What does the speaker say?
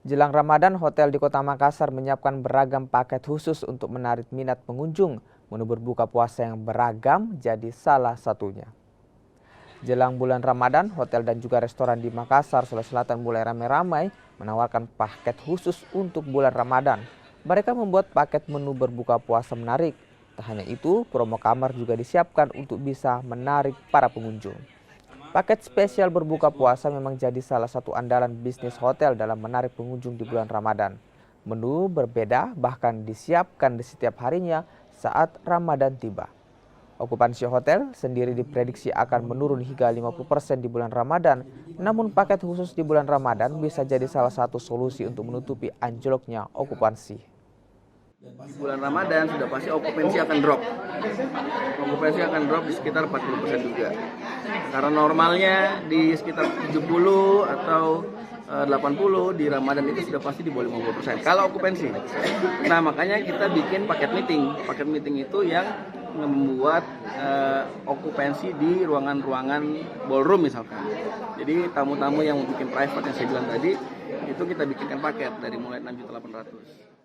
Jelang Ramadan, hotel di Kota Makassar menyiapkan beragam paket khusus untuk menarik minat pengunjung. Menu berbuka puasa yang beragam jadi salah satunya. Jelang bulan Ramadan, hotel dan juga restoran di Makassar, Sulawesi Selatan mulai ramai-ramai menawarkan paket khusus untuk bulan Ramadan. Mereka membuat paket menu berbuka puasa menarik. Tak hanya itu, promo kamar juga disiapkan untuk bisa menarik para pengunjung. Paket spesial berbuka puasa memang jadi salah satu andalan bisnis hotel dalam menarik pengunjung di bulan Ramadan. Menu berbeda bahkan disiapkan di setiap harinya saat Ramadan tiba. Okupansi hotel sendiri diprediksi akan menurun hingga 50% di bulan Ramadan, namun paket khusus di bulan Ramadan bisa jadi salah satu solusi untuk menutupi anjloknya okupansi. Di bulan Ramadan sudah pasti okupansi akan drop. Okupansi akan drop di sekitar 40% juga. Karena normalnya di sekitar 70 atau 80 di Ramadan itu sudah pasti di bawah 50% kalau okupansi. Nah, makanya kita bikin paket meeting. Paket meeting itu yang membuat okupansi di ruangan-ruangan ballroom misalkan. Jadi tamu-tamu yang bikin private yang saya bilang tadi, itu kita bikinkan paket dari mulai 6.800.000.